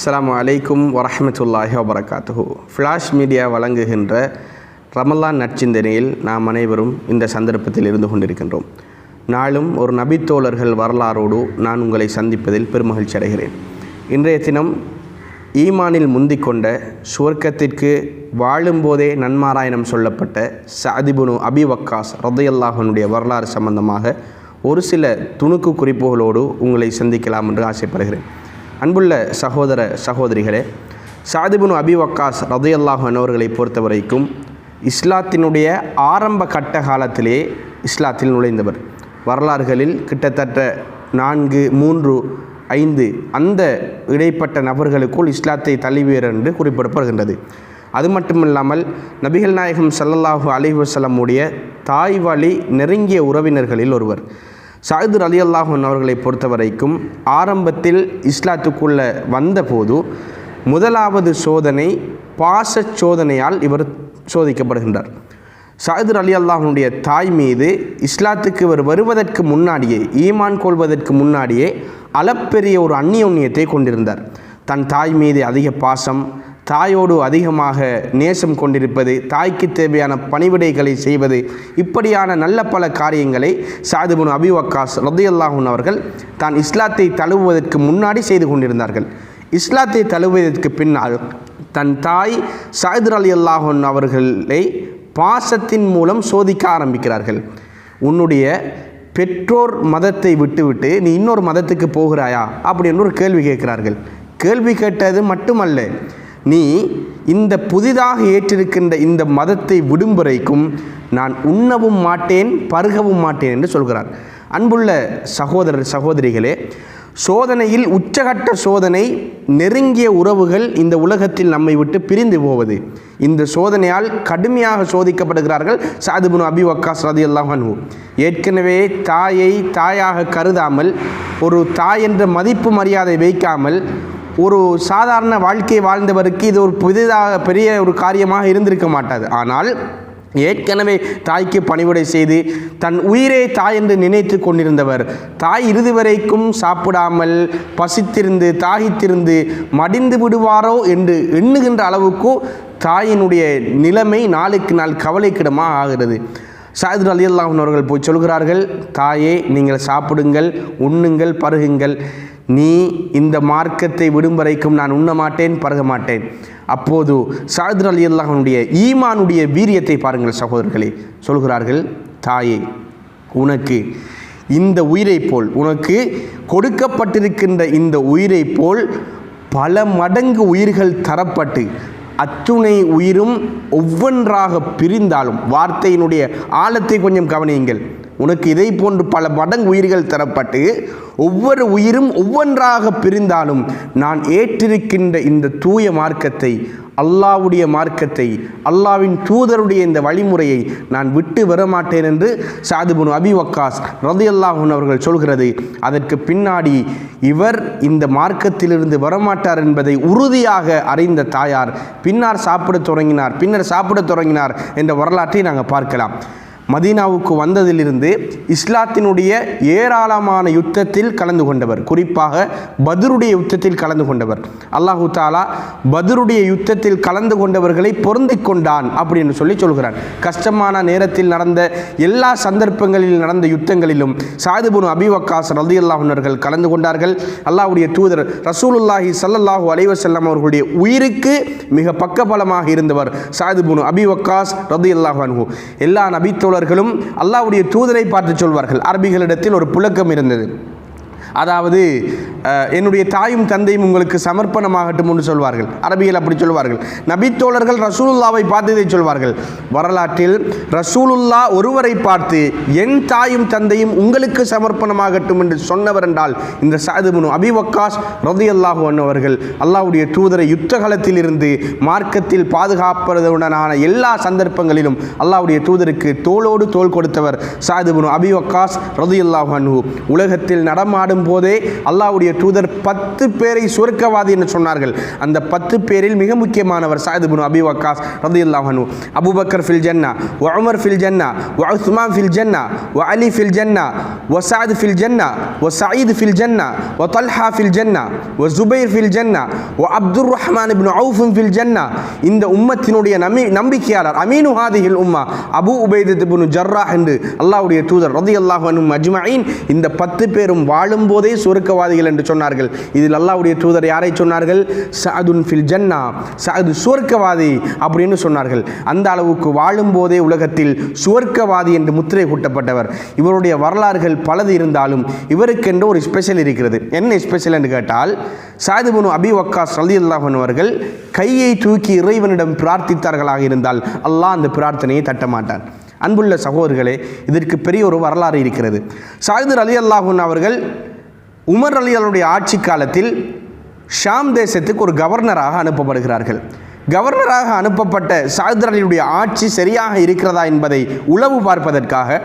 அஸ்ஸலாமு அலைக்கும் வரஹ்மத்துல்லாஹி வபரகாத்துஹு. ஃப்ளாஷ் மீடியா வழங்குகின்ற ரமலான் நற்சிந்தனையில் நாம் அனைவரும் இந்த சந்தர்ப்பத்தில் இருந்து கொண்டிருக்கின்றோம். நாளும் ஒரு நபித்தோழர்கள் வரலாறோடு நான் உங்களை சந்திப்பதில் பெருமகிழ்ச்சி அடைகிறேன். இன்றைய தினம் ஈமானில் முந்திக்கொண்ட சுவர்க்கத்திற்கு வாழும்போதே நன்மாராயணம் சொல்லப்பட்ட சஅத் இப்னு அபி வக்காஸ் ரலியல்லாஹு அன்ஹுடைய வரலாறு சம்பந்தமாக ஒரு சில துணுக்கு குறிப்புகளோடு உங்களை சந்திக்கலாம் என்று ஆசைப்படுகிறேன். அன்புள்ள சகோதர சகோதரிகளே, சஅத் இப்னு அபி வக்காஸ் ரலியல்லாஹு அன்ஹு அவர்களை பொறுத்தவரைக்கும் இஸ்லாத்தினுடைய ஆரம்ப கட்ட காலத்திலே இஸ்லாத்தில் நுழைந்தவர். வரலாறுகளில் கிட்டத்தட்ட 4, 3, 5 அந்த இடைப்பட்ட நபர்களுக்குள் இஸ்லாத்தை தழுவியர் என்று குறிப்பிடப்படுகின்றது. அது மட்டுமில்லாமல் நபிகள் நாயகம் ஸல்லல்லாஹு அலைஹி வஸல்லம் உடைய தாய் வழி நெருங்கிய உறவினர்களில் ஒருவர். சஅத் ரலியல்லாஹு அன்ஹு அவர்களை பொறுத்தவரைக்கும் ஆரம்பத்தில் இஸ்லாத்துக்குள்ளே வந்தபோது முதலாவது சோதனை பாச சோதனையால் இவர் சோதிக்கப்படுகின்றார். சஅத் ரலியல்லாஹு அன்ஹுடைய தாய் மீது இஸ்லாத்துக்கு இவர் வருவதற்கு முன்னாடியே, ஈமான் கொள்வதற்கு முன்னாடியே அளப்பெரிய ஒரு அந்நியோன்யத்தை கொண்டிருந்தார். தன் தாய் மீது அதிக பாசம், தாயோடு அதிகமாக நேசம் கொண்டிருப்பது, தாய்க்கு தேவையான பணிவிடைகளை செய்வது, இப்படியான நல்ல பல காரியங்களை சஅத் இப்னு அபி வக்காஸ் ரலியல்லாஹு அன்ஹு அவர்கள் தான் இஸ்லாத்தை தழுவுவதற்கு முன்னாடி செய்து கொண்டிருந்தார்கள். இஸ்லாத்தை தழுவுவதற்கு பின்னால் தன் தாய் சஅத் ரலியல்லாஹு அன்ஹு அவர்களை பாசத்தின் மூலம் சோதிக்க ஆரம்பிக்கிறார்கள். உன்னுடைய பெற்றோர் மதத்தை விட்டுவிட்டு நீ இன்னொரு மதத்துக்கு போகிறாயா அப்படின்னு ஒரு கேள்வி கேட்கிறார்கள். கேள்வி கேட்டது மட்டுமல்ல, நீ இந்த புதிதாக ஏற்றிருக்கின்ற இந்த மதத்தை விடும் வரைக்கும் நான் உண்ணவும் மாட்டேன், பருகவும் மாட்டேன் என்று சொல்கிறார். அன்புள்ள சகோதரர் சகோதரிகளே, சோதனையில் உச்சகட்ட சோதனை நெருங்கிய உறவுகள் இந்த உலகத்தில் நம்மை விட்டு பிரிந்து போவது. இந்த சோதனையால் கடுமையாக சோதிக்கப்படுகிறார்கள் சஅத் இப்னு அபி வக்காஸ் ரலியல்லாஹு அன்ஹு. ஏற்கனவே தாயை தாயாக கருதாமல், ஒரு தாய் என்ற மதிப்பு மரியாதை வைக்காமல் ஒரு சாதாரண வாழ்க்கை வாழ்ந்தவருக்கு இது ஒரு புதிதாக பெரிய ஒரு காரியமாக இருந்திருக்க மாட்டாது. ஆனால் ஏற்கனவே தாய்க்கு பணிவிடை செய்து தன் உயிரே தாய் என்று நினைத்து கொண்டிருந்தவர், தாய் இறுதி வரைக்கும் சாப்பிடாமல் பசித்திருந்து தாகித்திருந்து மடிந்து விடுவாரோ என்று எண்ணுகின்ற அளவுக்கு தாயினுடைய நிலைமை நாளுக்கு நாள் கவலைக்கிடமாக ஆகிறது. சஅத் ரலியல்லாஹு அன்ஹு அவர்கள் போய் சொல்கிறார்கள், தாயே நீங்கள் சாப்பிடுங்கள், உண்ணுங்கள், பருகுங்கள், நீ இந்த மார்க்கத்தை விடும் வரைக்கும் நான் உண்ண மாட்டேன், பருக மாட்டேன். அப்போது சஅத் ரலியல்லாஹு அன்ஹுடைய ஈமானுடைய வீரியத்தை பாருங்கள் சகோதரர்களே. சொல்கிறார்கள், தாயே உனக்கு இந்த உயிரை போல், உனக்கு கொடுக்கப்பட்டிருக்கின்ற இந்த உயிரை போல் பல மடங்கு உயிர்கள் தரப்பட்டு அத்துணை உயிரும் ஒவ்வொன்றாக பிரிந்தாலும், வார்த்தையினுடைய ஆழத்தை கொஞ்சம் கவனியுங்கள், உனக்கு இதை போன்று பல மடங்கு உயிர்கள் தரப்பட்டு ஒவ்வொரு உயிரும் ஒவ்வொன்றாக பிரிந்தாலும் நான் ஏற்றிருக்கின்ற இந்த தூய மார்க்கத்தை, அல்லாஹ்வுடைய மார்க்கத்தை, அல்லாஹ்வின் தூதருடைய இந்த வழிமுறையை நான் விட்டு வரமாட்டேன் என்று சஅத் இப்னு அபி வக்காஸ் ரலியல்லாஹு அன்ஹு அவர்கள் சொல்கிறது. அதற்கு பின்னாடி இவர் இந்த மார்க்கத்திலிருந்து வரமாட்டார் என்பதை உறுதியாக அறிந்த தாயார் பின்னர் சாப்பிடத் தொடங்கினார் என்ற வரலாற்றை நாங்கள் பார்க்கலாம். மதீனாவுக்கு வந்ததிலிருந்து இஸ்லாத்தினுடைய ஏராளமான யுத்தத்தில் கலந்து கொண்டவர், குறிப்பாக பத்ருடைய யுத்தத்தில் கலந்து கொண்டவர். அல்லாஹு தாலா பத்ருடைய யுத்தத்தில் கலந்து கொண்டவர்களை பொருந்திக் கொண்டான் அப்படின்னு சொல்கிறான். கஷ்டமான நேரத்தில் நடந்த எல்லா சந்தர்ப்பங்களில் நடந்த யுத்தங்களிலும் சஅத் இப்னு அபி வக்காஸ் ரலியல்லாஹு அன்ஹு அவர்கள் கலந்து கொண்டார்கள். அல்லாஹ்வுடைய தூதர் ரசூலுல்லாஹி ஸல்லல்லாஹு அலைஹி வஸல்லம் அவர்களுடைய உயிருக்கு மிக பக்கபலமாக இருந்தவர் சஅத் இப்னு அபி வக்காஸ் ரலியல்லாஹு அன்ஹு. எல்லா நபித்தோழர்களும் அல்லாஹ்வுடைய தூதரை பார்த்து சொல்வார்கள். அரபிகளிடத்தில் ஒரு புழக்கம் இருந்தது, அதாவது என்னுடைய தாயும் தந்தையும் உங்களுக்கு சமர்ப்பணமாகட்டும் என்று சொல்வார்கள். அரபிகள் அப்படி சொல்வார்கள். நபித்தோழர்கள் ரசூலுல்லாவை பார்த்து இதை சொல்வார்கள். வரலாற்றில் ரசூலுல்லா ஒருவரை பார்த்து என் தாயும் தந்தையும் உங்களுக்கு சமர்ப்பணமாகட்டும் என்று சொன்னவர் என்றால் இந்த சஅத் இப்னு அபி வக்காஸ் ரலியல்லாஹு அன்ஹு அவர்கள். அல்லாஹ்வுடைய தூதரை யுத்த காலத்தில் இருந்து மார்க்கத்தில் பாதுகாப்பதுடனான எல்லா சந்தர்ப்பங்களிலும் அல்லாஹ்வுடைய தூதருக்கு தோளோடு தோள் கொடுத்தவர் சஅத் இப்னு அபி வக்காஸ் ரலியல்லாஹு அன்ஹு. உலகத்தில் நடமாடும் வாழும் போதே அல்லாஹ்வுடைய தூதர் 10 பேரை சுவர்க்கவாதி என்று சொன்னார்கள். அந்த 10 பேரில் மிக முக்கியமானவர் சஅத் இப்னு அபி வக்காஸ் ரலியல்லாஹு அன்ஹு. அபூபக்கர் ஃபில் ஜன்னா, வ உமர் ஃபில் ஜன்னா, வ உஸ்மான் ஃபில் ஜன்னா, வ அலி ஃபில் ஜன்னா, வ சஅத் ஃபில் ஜன்னா, வ சயீத் ஃபில் ஜன்னா, வ தல்ஹா ஃபில் ஜன்னா, வ ஜுபைர் ஃபில் ஜன்னா, வ அப்துர் ரஹ்மான் இப்னு அவுஃப் ஃபில் ஜன்னா. இந்த உம்மத்தினுடைய நம்பிக்கையாளர் அமீனு ஹாதிஹில் உம்மா அபூ உபைதத் இப்னு ஜர்ராஹ் என்று அல்லாஹ்வுடைய தூதர் ரலியல்லாஹு அன்ஹும் அஜ்மஈன் இந்த 10 பேரும் வாழும் போதே சுவர்க்கவாதிகள் என்று சொன்னார்கள். இதில் அல்லாஹ்வுடைய தூதர் யாரை சொன்னார்கள்? சஅதுன் ஃபில் ஜன்னா, சஅது சுவர்க்கவாதி அப்படின்னு சொன்னார்கள். அந்த அளவுக்கு வாழும் போதே உலகத்தில் சுவர்க்கவாதி என்று முத்திரை கூட்டப்பட்டவர். இவருடைய வரலாறுகள் பலது இருந்தாலும் இவருக்கென்று ஒரு ஸ்பெஷல் இருக்கிறது. என்ன ஸ்பெஷல் என்று கேட்டால், சஅத் இப்னு அபி வக்காஸ் ரலியல்லாஹு அன்ஹு அவர்கள் கையை தூக்கி இறைவனிடம் பிரார்த்தித்தார்களாக இருந்தால் அல்லாஹ் அந்த பிரார்த்தனையை தட்ட மாட்டான். அன்புள்ள சகோதரர்களே, இதற்கு பெரிய ஒரு வரலாறு இருக்கிறது. சஅத் ரலியல்லாஹு அன்ஹு அவர்கள் உமர் ரலியல்லாஹுடைய ஆட்சி காலத்தில் ஷாம் தேசத்துக்கு ஒரு கவர்னராக அனுப்பப்படுகிறார்கள். கவர்னராக அனுப்பப்பட்ட சஅத் ரலியுடைய ஆட்சி சரியாக இருக்கிறதா என்பதை உளவு பார்ப்பதற்காக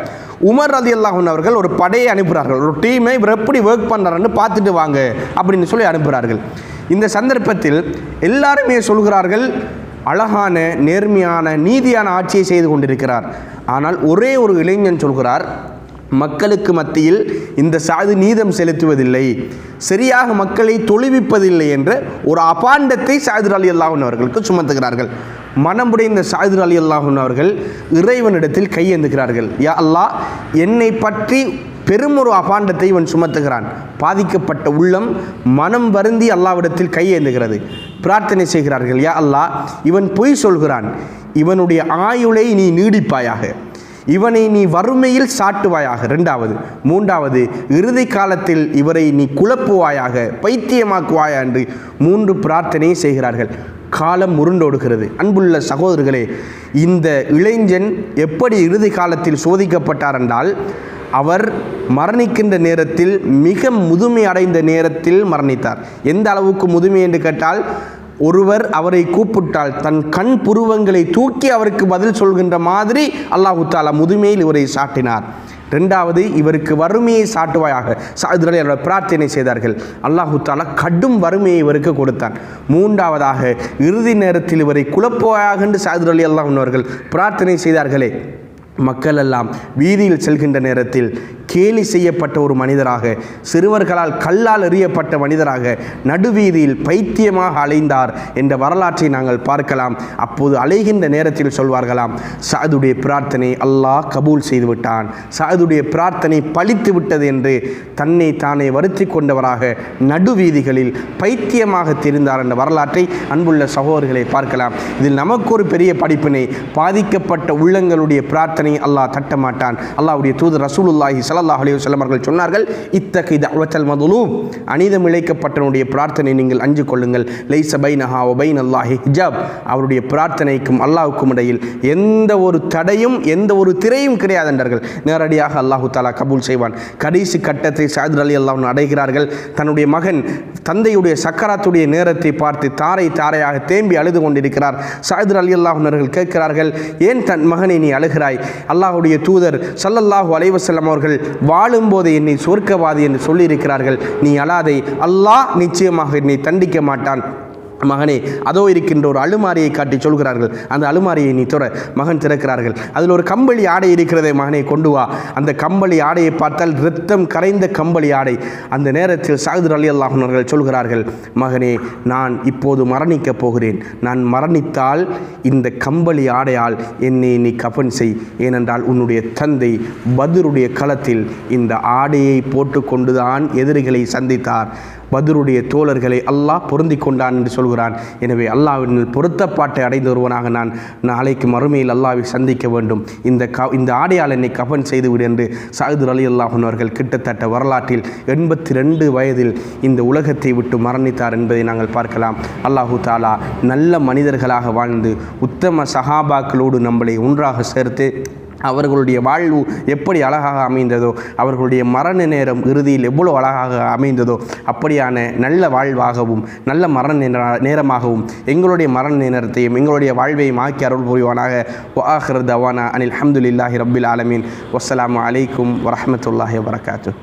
உமர் ரலியல்லாஹு அன்ஹு அவர்கள் ஒரு படையை அனுப்புகிறார்கள். ஒரு டீமை இவர் எப்படி ஒர்க் பண்ணுறாருன்னு பார்த்துட்டு வாங்க அப்படின்னு சொல்லி அனுப்புகிறார்கள். இந்த சந்தர்ப்பத்தில் எல்லாருமே சொல்கிறார்கள், அழகான நேர்மையான நீதியான ஆட்சியை செய்து கொண்டிருக்கிறார். ஆனால் ஒரே ஒரு இளைஞன் சொல்கிறார், மக்களுக்கு மத்தியில் இந்த சஅத் நீதம் செலுத்துவதில்லை, சரியாக மக்களை தொழுவிப்பதில்லை என்ற ஒரு அபாண்டத்தை சஅத் ரலியல்லாஹு அன்ஹு அவர்களுக்கு சுமத்துகிறார்கள். மனமுடைந்த சஅத் ரலியல்லாஹு அன்ஹு அவர்கள் இறைவனிடத்தில் கையேந்துகிறார்கள். யா அல்லாஹ், என்னை பற்றி பெரும் ஒரு அபாண்டத்தை இவன் சுமத்துகிறான். பாதிக்கப்பட்ட உள்ளம் மனம் வருந்தி அல்லாஹ்விடத்தில் கையேந்துகிறது. பிரார்த்தனை செய்கிறார்கள், யா அல்லாஹ், இவன் பொய் சொல்கிறான், இவனுடைய ஆயுளை நீ நீடிப்பாயாக, இவனை நீ வறுமையில் சாட்டுவாயாக, 2வது 3வது இறுதி காலத்தில் இவரை நீ குழப்புவாயாக, பைத்தியமாக்குவாயா என்று 3 பிரார்த்தனையை செய்கிறார்கள். காலம் உருண்டோடுகிறது. அன்புள்ள சகோதரர்களே, இந்த இளைஞன் எப்படி இறுதி காலத்தில் சோதிக்கப்பட்டார் என்றால், அவர் மரணிக்கின்ற நேரத்தில் மிக முதுமை அடைந்த நேரத்தில் மரணித்தார். எந்த அளவுக்கு முதுமை என்று கேட்டால், ஒருவர் அவரை கூப்பிட்டால் தன் கண் புருவங்களை தூக்கி அவருக்கு பதில் சொல்கின்ற மாதிரி அல்லாஹு தஆலா முதுமையில் இவரை சாட்டினார். 2வது, இவருக்கு வறுமையை சாட்டுவாயாக சஅத் ரலியல்லாஹு பிரார்த்தனை செய்தார்கள். அல்லாஹு தஆலா கடும் வறுமையை இவருக்கு கொடுத்தான். 3வதாக இறுதி நேரத்தில் இவரை குழப்புவாயாக என்று சஅத் ரலியல்லாஹு அவர்கள் பிரார்த்தனை செய்தார்களே, மக்கள் எல்லாம் வீதியில் செல்கின்ற நேரத்தில் கேலி செய்யப்பட்ட ஒரு மனிதராக, சிறுவர்களால் கல்லால் எறியப்பட்ட மனிதராக நடுவீதியில் பைத்தியமாக அலைந்தார் என்ற வரலாற்றை நாங்கள் பார்க்கலாம். அப்போது அலைகின்ற நேரத்தில் சொல்வார்களாம், சஅதுடைய பிரார்த்தனை அல்லாஹ் கபூல் செய்து விட்டான், சஅதுடைய பிரார்த்தனை பலித்து விட்டது என்று தன்னை தானே வருத்தி கொண்டவராக நடுவீதிகளில் பைத்தியமாக தெரிந்தார் என்ற வரலாற்றை அன்புள்ள சகோதரர்களை பார்க்கலாம். இதில் நமக்கு ஒரு பெரிய படிப்பினை, பாதிக்கப்பட்ட உள்ளங்களுடைய பிரார்த்தனை அல்லாஹ் தட்ட மாட்டான். அல்லாஹ்வுடைய தூதர் ரசூலுல்லாஹி ஸல்லல்லாஹு அலைஹி வஸல்லம் அவர்கள் சொன்னார்கள், இத்தகி தஅவத்தல் மதுலூம், அநீதம் இழைக்கப்பட்டவனுடைய பிரார்த்தனை நீங்கள் அஞ்சு கொள்ளுங்கள், லைஸ பைனஹா வ பைனல்லாஹி ஹிஜாப், அவருடைய பிரார்த்தனைக்கும் அல்லாஹ்வுக்கும் இடையில் எந்த ஒரு தடையும் எந்த ஒரு திரையும் கிடையாது என்றார்கள். நேரடியாக அல்லாஹு தஆலா கபூல் செய்வான். கடைசி கட்டத்தை சஅத் ரலியல்லாஹு அன்ஹு அடைகிறார்கள். தன்னுடைய மகன் தந்தையுடைய சக்கராத்துடைய நேரத்தை பார்த்து தாரை தாரையாக தேம்பி அழுது கொண்டிருக்கிறார். சஅத் ரலியல்லாஹு அன்ஹு அவர்கள் கேட்கிறார்கள், ஏன் தன் மகனை நீ அழுகிறாய்? அல்லாஹ்வுடைய தூதர் ஸல்லல்லாஹு அலைஹி வஸல்லம் அவர்கள் வாழும்போது என்னை சொர்க்கவாதி என்று சொல்லியிருக்கிறார்கள், நீ அழாதே, அல்லாஹ் நிச்சயமாக என்னை தண்டிக்க மாட்டான். மகனே, அதோ இருக்கின்ற ஒரு அலுமாரியை காட்டி சொல்கிறார்கள், அந்த அலுமாரியை நீ தொட. மகன் திறக்கிறார்கள். அதில் ஒரு கம்பளி ஆடை இருக்கிறதை, மகனை கொண்டு வா. அந்த கம்பளி ஆடையை பார்த்தால் இரத்தம் கரைந்த கம்பளி ஆடை. அந்த நேரத்தில் சஅத் ரலியல்லாஹு அன்ஹு அவர்கள் சொல்கிறார்கள், மகனே, நான் இப்போது மரணிக்கப் போகிறேன், நான் மரணித்தால் இந்த கம்பளி ஆடையால் என்னை நீ கஃன் செய், ஏனென்றால் உன்னுடைய தந்தை பத்ருடைய களத்தில் இந்த ஆடையை போட்டுக்கொண்டுதான் எதிரிகளை சந்தித்தார். பத்ருடைய தோழர்களை அல்லாஹ் பொருந்தி கொண்டான் என்று சொல்கிறான். எனவே அல்லாஹ்வின் பொருத்தப்பாட்டை அடைந்த ஒருவனாக நான் நாளைக்கு மறுமையில் அல்லாஹ்வை சந்திக்க வேண்டும். இந்த ஆடையால் என்னை கஃன் செய்துவிடு என்று சஅத் ரலியல்லாஹு அன்ஹு அவர்கள் கிட்டத்தட்ட வரலாற்றில் 82 வயதில் இந்த உலகத்தை விட்டு மரணித்தார் என்பதை நாங்கள் பார்க்கலாம். அல்லாஹு தஆலா நல்ல மனிதர்களாக வாழ்ந்து உத்தம சஹாபாக்களோடு நம்மளை ஒன்றாக சேர்த்து அவர்களுடைய வாழ்வு எப்படி அழகாக அமைந்ததோ, அவர்களுடைய மரண நேரம் இறுதியில் எவ்வளோ அழகாக அமைந்ததோ, அப்படியான நல்ல வாழ்வாகவும் நல்ல மரண நேரமாகவும் எங்களுடைய மரண நேரத்தையும் எங்களுடைய வாழ்வையும் ஆக்கி அருள் புரிவானாக. வஆகிரு தவானா அனில் ஹம்துலில்லாஹி ரப்பில் ஆலமீன். வஸ்ஸலாமு அலைக்கும் வரஹ்மத்துல்லாஹி வபரகாத்துஹு.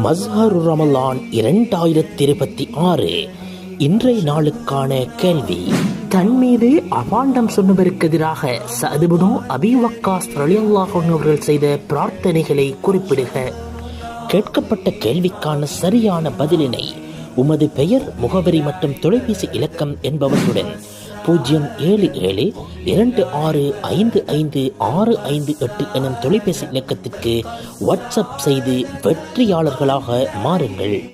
மஸ்ஹரு ரமலான் 2026 இன்றைய நாளுக்கான கேள்வி. தன் மீது அபாண்டம் சொன்னவருக்கு எதிராக சஅத் இப்னு அபீ வக்காஸ் ரலியல்லாஹு அன்ஹு அவர்கள் செய்த பிரார்த்தனைகளை குறிப்பிடுக. கேட்கப்பட்ட கேள்விக்கான சரியான பதிலினை உமது பெயர், முகவரி மற்றும் தொலைபேசி இலக்கம் என்பவற்றுடன் 07726555658 எனும் தொலைபேசி இலக்கத்திற்கு வாட்ஸ்அப் செய்து வெற்றியாளர்களாக மாறுங்கள்.